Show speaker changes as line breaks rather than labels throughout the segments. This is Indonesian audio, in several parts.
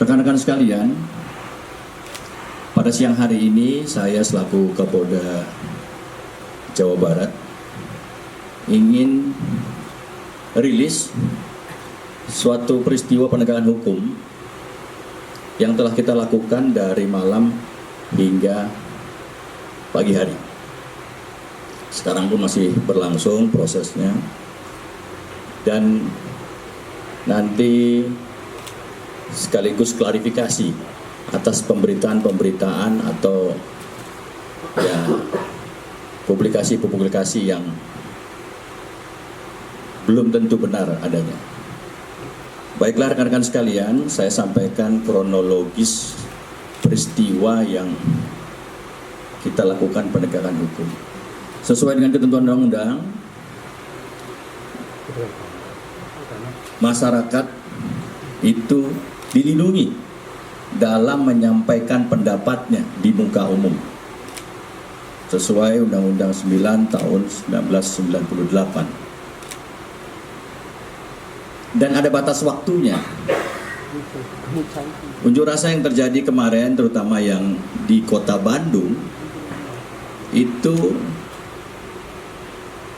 Rekan-rekan sekalian, pada siang hari ini saya selaku Kapolda Jawa Barat ingin rilis suatu peristiwa penegakan hukum yang telah kita lakukan dari malam hingga pagi hari. Sekarang pun masih berlangsung prosesnya, dan nanti sekaligus klarifikasi atas pemberitaan-pemberitaan atau ya publikasi-publikasi yang belum tentu benar adanya. Baiklah rekan-rekan sekalian, saya sampaikan kronologis peristiwa yang kita lakukan penegakan hukum. Sesuai dengan ketentuan undang-undang, masyarakat itu dilindungi dalam menyampaikan pendapatnya di muka umum sesuai Undang-Undang 9 tahun 1998, dan ada batas waktunya. Unjuk rasa yang terjadi kemarin, terutama yang di kota Bandung, itu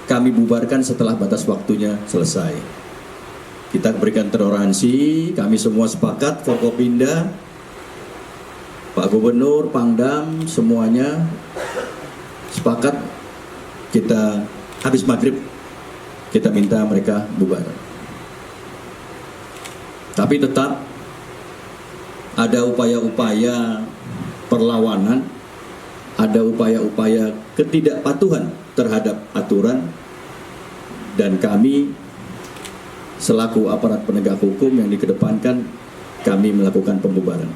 kami bubarkan setelah batas waktunya selesai. Kita berikan toleransi, kami semua sepakat, Forkopimda, Pak Gubernur, Pangdam, semuanya sepakat. Kita habis maghrib, kita minta mereka bubar. Tapi tetap ada upaya-upaya perlawanan, ada upaya-upaya ketidakpatuhan terhadap aturan, dan kami selaku aparat penegak hukum yang dikedepankan, kami melakukan pembubaran,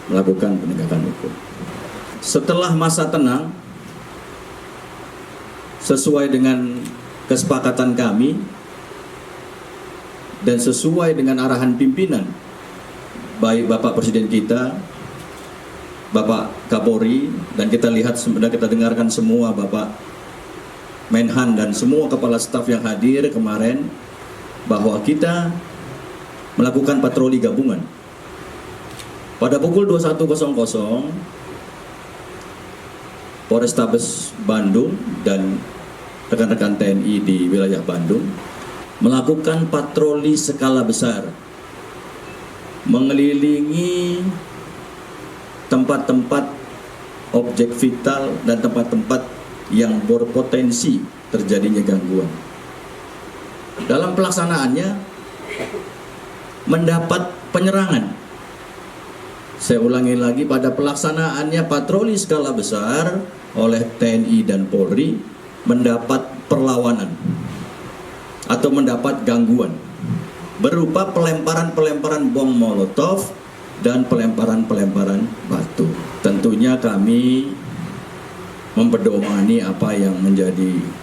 melakukan penegakan hukum. Setelah masa tenang, sesuai dengan kesepakatan kami dan sesuai dengan arahan pimpinan, baik Bapak Presiden kita, Bapak Kapolri, dan kita lihat, kita dengarkan semua Bapak Menhan dan semua kepala staf yang hadir kemarin, bahwa kita melakukan patroli gabungan. Pada pukul 21.00, Polrestabes Bandung dan rekan-rekan TNI di wilayah Bandung melakukan patroli skala besar, mengelilingi tempat-tempat objek vital dan tempat-tempat yang berpotensi terjadinya gangguan. Dalam pelaksanaannya mendapat penyerangan. Saya ulangi lagi, pada pelaksanaannya patroli skala besar oleh TNI dan Polri mendapat perlawanan atau mendapat gangguan berupa pelemparan-pelemparan bom molotov dan pelemparan-pelemparan batu. Tentunya kami mempedomani apa yang menjadi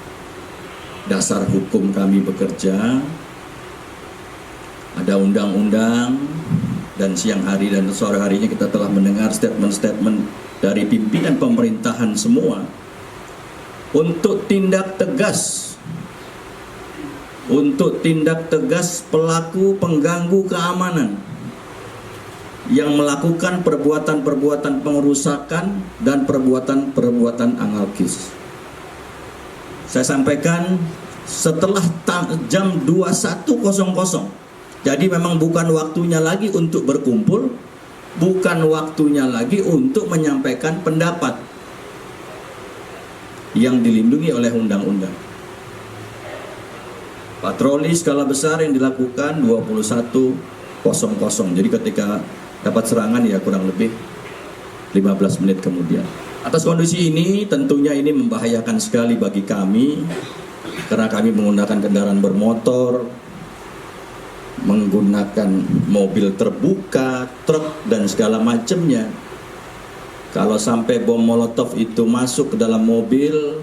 dasar hukum kami bekerja. Ada undang-undang, dan siang hari dan sore harinya kita telah mendengar statement-statement dari pimpinan pemerintahan semua untuk tindak tegas, pelaku pengganggu keamanan yang melakukan perbuatan-perbuatan pengerusakan dan perbuatan-perbuatan anarkis. Saya sampaikan setelah jam 21.00. Jadi memang bukan waktunya lagi untuk berkumpul, bukan waktunya lagi untuk menyampaikan pendapat yang dilindungi oleh undang-undang. Patroli skala besar yang dilakukan 21.00. Jadi ketika dapat serangan ya kurang lebih 15 menit kemudian. Atas kondisi ini tentunya ini membahayakan sekali bagi kami, karena kami menggunakan kendaraan bermotor, menggunakan mobil terbuka, truk dan segala macamnya. Kalau sampai bom molotov itu masuk ke dalam mobil,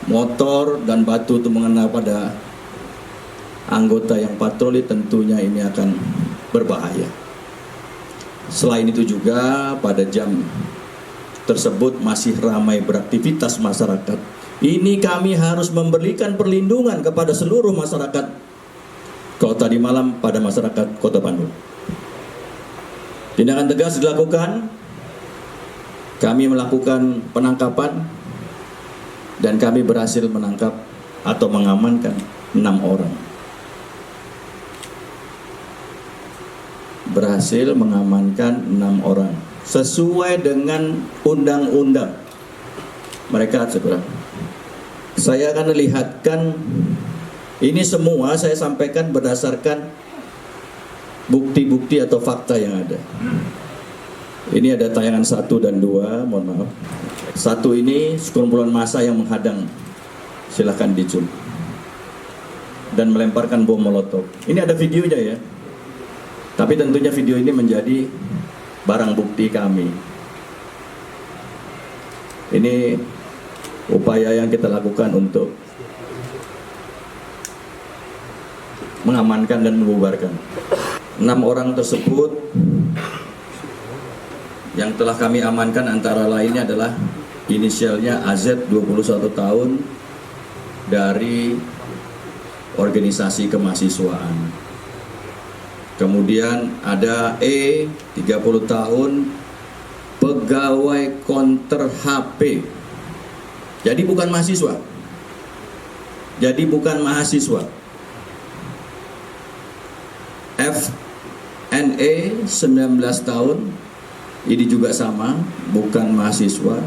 motor, dan batu itu mengena pada anggota yang patroli, tentunya ini akan berbahaya. Selain itu juga pada jam tersebut masih ramai beraktivitas masyarakat. Ini kami harus memberikan perlindungan kepada seluruh masyarakat kalau tadi malam pada masyarakat Kota Bandung. Tindakan tegas dilakukan, kami melakukan penangkapan dan kami berhasil menangkap atau mengamankan 6 orang. Berhasil mengamankan 6 orang sesuai dengan undang-undang. Mereka sebenarnya. Saya akan lihatkan ini semua saya sampaikan berdasarkan bukti-bukti atau fakta yang ada. Ini ada tayangan 1 dan 2, mohon maaf. 1 ini sekumpulan massa yang menghadang, silahkan di-zoom, dan melemparkan bom molotov. Ini ada videonya ya. Tapi tentunya video ini menjadi barang bukti kami. Ini upaya yang kita lakukan untuk mengamankan dan membubarkan. 6 orang tersebut yang telah kami amankan antara lainnya adalah inisialnya AZ 21 tahun dari organisasi kemahasiswaan. Kemudian ada E 30 tahun pegawai konter HP. Jadi bukan mahasiswa. Jadi bukan mahasiswa. FNE 19 tahun, ini juga sama, bukan mahasiswa,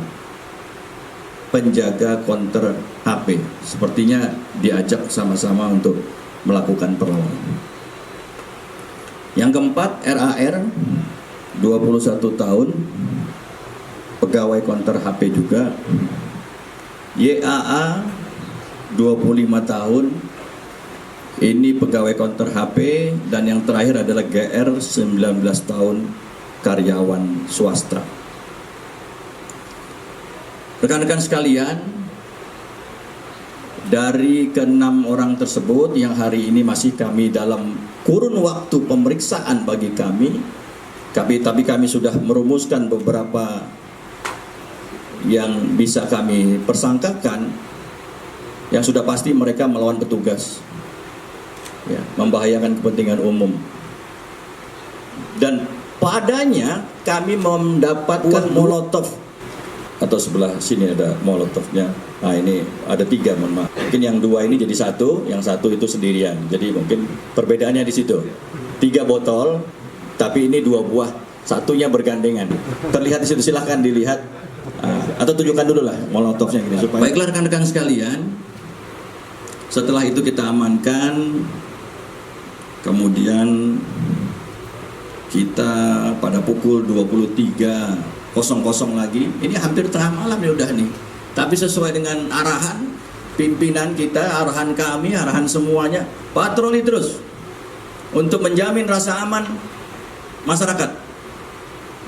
penjaga konter HP. Sepertinya diajak sama-sama untuk melakukan perlawanan. Yang keempat, RAR 21 tahun, pegawai konter HP juga. YAA 25 tahun, ini pegawai konter HP. Dan yang terakhir adalah GR 19 tahun, karyawan swasta. Rekan-rekan sekalian, dari ke-6 orang tersebut yang hari ini masih kami dalam kurun waktu pemeriksaan bagi kami, tapi kami sudah merumuskan beberapa yang bisa kami persangkakan, yang sudah pasti mereka melawan petugas, ya, membahayakan kepentingan umum. Dan padanya kami mendapatkan molotov, atau sebelah sini ada molotovnya. Nah ini ada 3, mohon maaf. Mungkin yang 2 ini jadi 1, yang 1 itu sendirian. Jadi mungkin perbedaannya di situ. 3 botol, tapi ini 2 buah, satunya bergandengan. Terlihat di situ, silahkan dilihat. Atau tunjukkan dulu lah molotovnya gini supaya. Baiklah rekan-rekan sekalian, setelah itu kita amankan, kemudian kita pada pukul 23.00 lagi, ini hampir tengah malam ya udah nih. Tapi sesuai dengan arahan pimpinan kita, arahan kami, arahan semuanya, patroli terus untuk menjamin rasa aman masyarakat,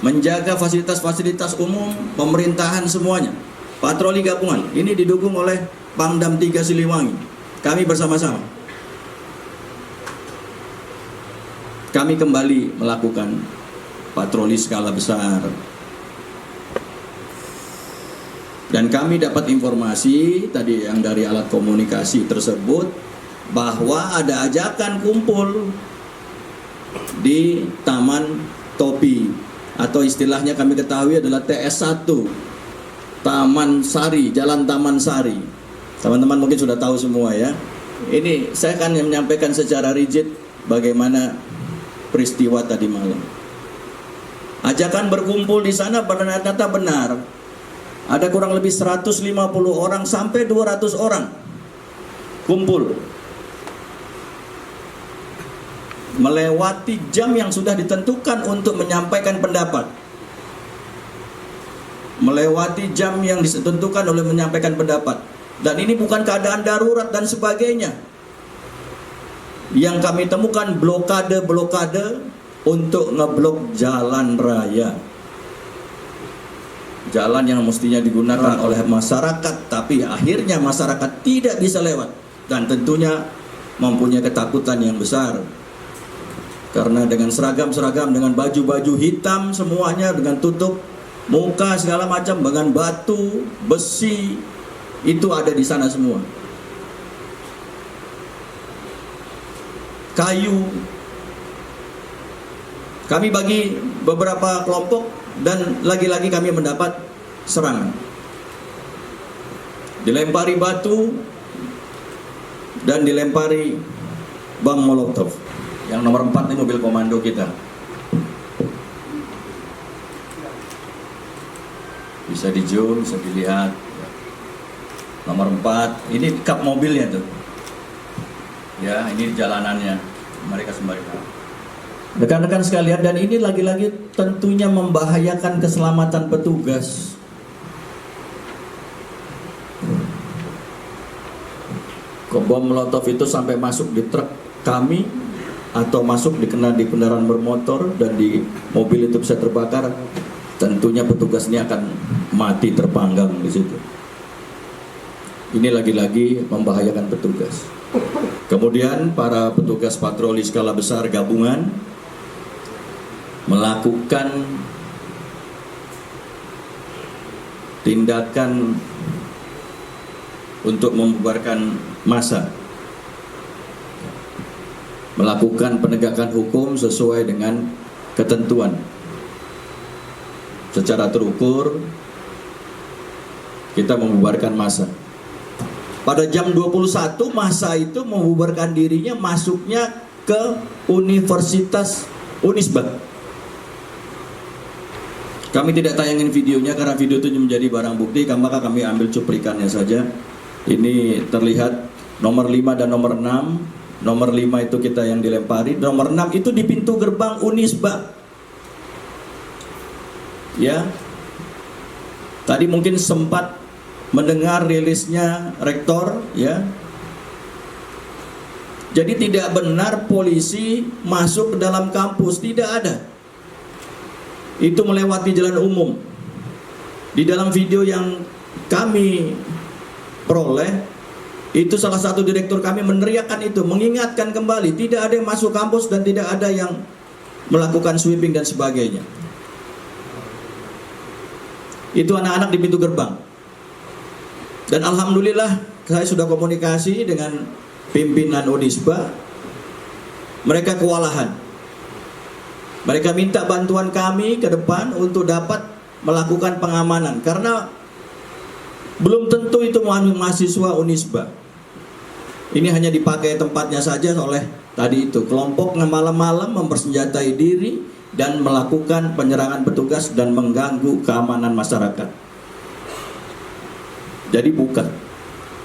menjaga fasilitas-fasilitas umum, pemerintahan semuanya. Patroli gabungan ini didukung oleh Pangdam 3 Siliwangi. Kami bersama-sama. Kami kembali melakukan patroli skala besar. Dan kami dapat informasi tadi yang dari alat komunikasi tersebut bahwa ada ajakan kumpul di Taman Topi, atau istilahnya kami ketahui adalah TS1, Taman Sari, Jalan Taman Sari. Teman-teman mungkin sudah tahu semua ya. Ini saya akan menyampaikan secara rigid bagaimana peristiwa tadi malam. Ajakan berkumpul di sana ternyata benar. Ada kurang lebih 150 orang sampai 200 orang kumpul. Melewati jam yang sudah ditentukan untuk menyampaikan pendapat. Melewati jam yang ditentukan oleh menyampaikan pendapat. Dan ini bukan keadaan darurat dan sebagainya. Yang kami temukan blokade-blokade untuk ngeblok jalan raya. Jalan yang mestinya digunakan oleh masyarakat, tapi akhirnya masyarakat tidak bisa lewat. Dan tentunya mempunyai ketakutan yang besar. Karena dengan seragam-seragam, dengan baju-baju hitam semuanya, dengan tutup muka segala macam, dengan batu, besi, itu ada di sana semua. Kayu. Kami bagi beberapa kelompok dan lagi-lagi kami mendapat serangan. Dilempari batu dan dilempari bom molotov. Yang nomor 4 ini mobil komando kita. Bisa di zoom, bisa dilihat. Nomor 4, ini kap mobilnya tuh. Ya, ini jalanannya. Mereka sembari tahu. Rekan-rekan sekalian, dan ini lagi-lagi tentunya membahayakan keselamatan petugas. Bom molotov itu sampai masuk di truk kami atau masuk di kendaraan bermotor dan di mobil itu bisa terbakar, tentunya petugas ini akan mati terpanggang di situ. Ini lagi-lagi membahayakan petugas. Kemudian para petugas patroli skala besar gabungan melakukan tindakan untuk membubarkan massa, melakukan penegakan hukum sesuai dengan ketentuan secara terukur. Kita membubarkan massa. Pada jam 21 massa itu membubarkan dirinya, masuknya ke Universitas Unisba. Kami tidak tayangin videonya karena video itu menjadi barang bukti, maka kami ambil cuplikannya saja. Ini terlihat nomor 5 dan nomor 6. Nomor 5 itu kita yang dilempari, nomor 6 itu di pintu gerbang Unisba. Ya. Tadi mungkin sempat mendengar rilisnya rektor, ya. Jadi tidak benar polisi masuk ke dalam kampus, tidak ada. Itu melewati jalan umum. Di dalam video yang kami peroleh, itu salah satu direktur kami meneriakkan itu, mengingatkan kembali, tidak ada yang masuk kampus dan tidak ada yang melakukan sweeping dan sebagainya. Itu anak-anak di pintu gerbang. Dan alhamdulillah saya sudah komunikasi dengan pimpinan Unisba. Mereka kewalahan. Mereka minta bantuan kami ke depan untuk dapat melakukan pengamanan, karena belum tentu itu mahasiswa Unisba. Ini hanya dipakai tempatnya saja oleh tadi itu kelompok malam-malam mempersenjatai diri dan melakukan penyerangan petugas dan mengganggu keamanan masyarakat. Jadi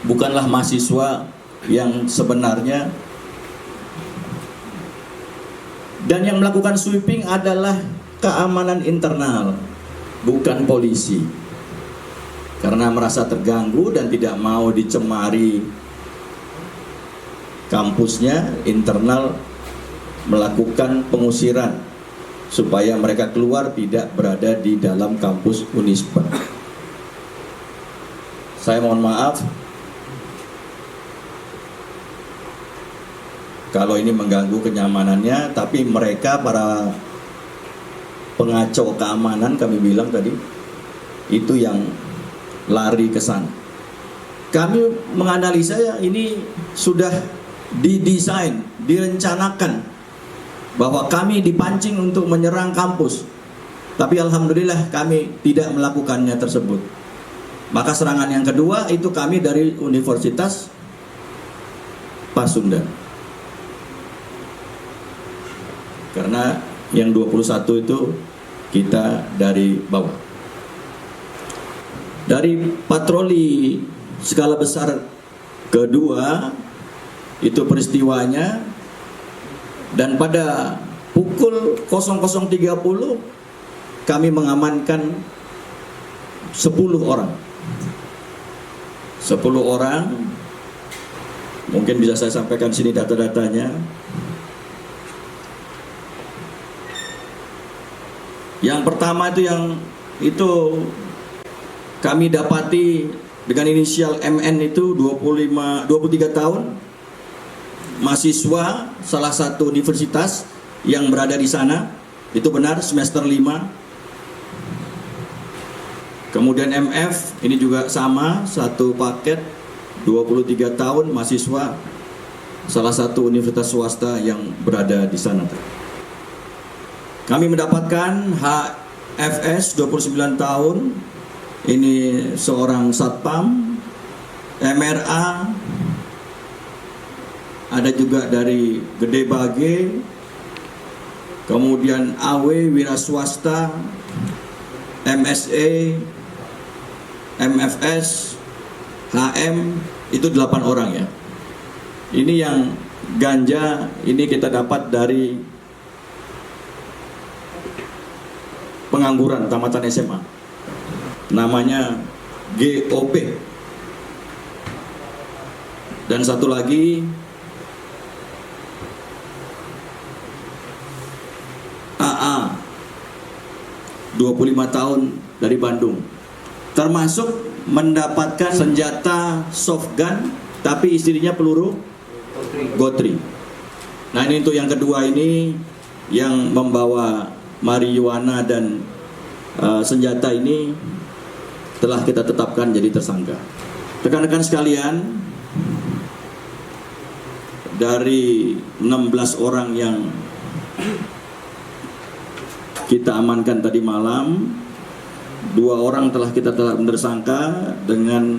bukanlah mahasiswa yang sebenarnya. Dan yang melakukan sweeping adalah keamanan internal, bukan polisi. Karena merasa terganggu dan tidak mau dicemari kampusnya, internal melakukan pengusiran supaya mereka keluar, tidak berada di dalam kampus Unisba. Saya mohon maaf kalau ini mengganggu kenyamanannya, tapi mereka para pengacau keamanan, kami bilang tadi, itu yang lari ke sana. Kami menganalisa ya, ini sudah didesain, direncanakan bahwa kami dipancing untuk menyerang kampus. Tapi alhamdulillah kami tidak melakukannya tersebut. Maka serangan yang kedua itu kami dari Universitas Pasundan. Karena yang 21 itu kita dari bawah. Dari patroli skala besar kedua itu peristiwanya, dan pada pukul 00.30 kami mengamankan 10 orang. 10 orang, mungkin bisa saya sampaikan sini data-datanya. Yang pertama itu kami dapati dengan inisial MN itu 23 tahun, mahasiswa salah satu universitas yang berada di sana, itu benar, semester 5. Kemudian MF ini juga sama, satu paket, 23 tahun, mahasiswa salah satu universitas swasta yang berada di sana. Kami mendapatkan HFS 29 tahun, ini seorang satpam. MRA ada juga dari Gede Bage, kemudian AW wira swasta, MSE, MFS, HM, itu 8 orang ya. Ini yang ganja ini kita dapat dari pengangguran tamatan SMA, namanya GOP. Dan satu lagi AA 25 tahun dari Bandung, termasuk mendapatkan senjata soft gun tapi istrinya peluru gotri. Nah, ini untuk yang kedua ini yang membawa marijuana dan senjata ini telah kita tetapkan jadi tersangka. Rekan-rekan sekalian, dari 16 orang yang kita amankan tadi malam, 2 orang telah kita tetapkan tersangka dengan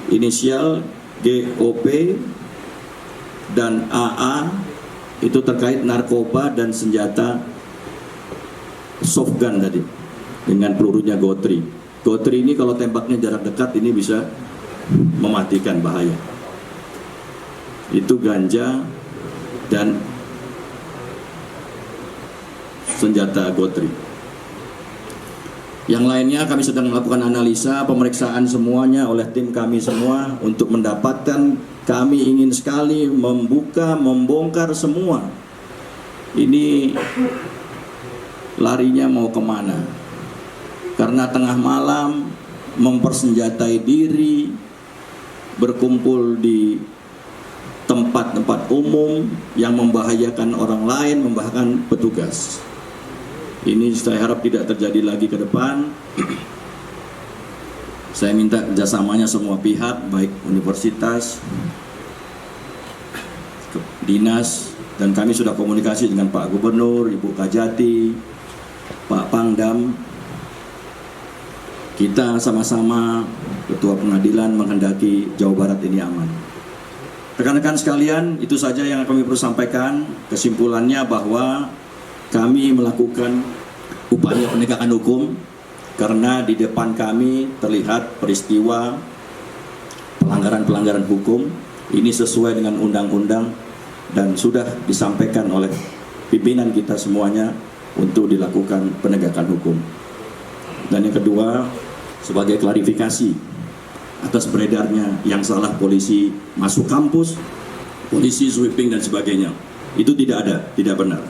inisial GOP dan AA, itu terkait narkoba dan senjata soft gun tadi dengan pelurunya gotri. Gotri ini kalau tembaknya jarak dekat ini bisa mematikan, bahaya. Itu ganja dan senjata gotri. Yang lainnya kami sedang melakukan analisa, pemeriksaan semuanya oleh tim kami semua untuk mendapatkan, kami ingin sekali membuka, membongkar semua. Ini larinya mau kemana? Karena tengah malam mempersenjatai diri, berkumpul di tempat-tempat umum yang membahayakan orang lain, membahayakan petugas. Ini saya harap tidak terjadi lagi ke depan. Saya minta kerjasamanya semua pihak, baik universitas, dinas, dan kami sudah komunikasi dengan Pak Gubernur, Ibu Kajati, Pak Pangdam. Kita sama-sama Ketua Pengadilan menghendaki Jawa Barat ini aman. Rekan-rekan sekalian, itu saja yang kami perlu sampaikan. Kesimpulannya bahwa kami melakukan upaya penegakan hukum karena di depan kami terlihat peristiwa pelanggaran-pelanggaran hukum. Ini sesuai dengan undang-undang dan sudah disampaikan oleh pimpinan kita semuanya untuk dilakukan penegakan hukum. Dan yang kedua, sebagai klarifikasi atas beredarnya yang salah polisi masuk kampus, polisi sweeping dan sebagainya, itu tidak ada, tidak benar.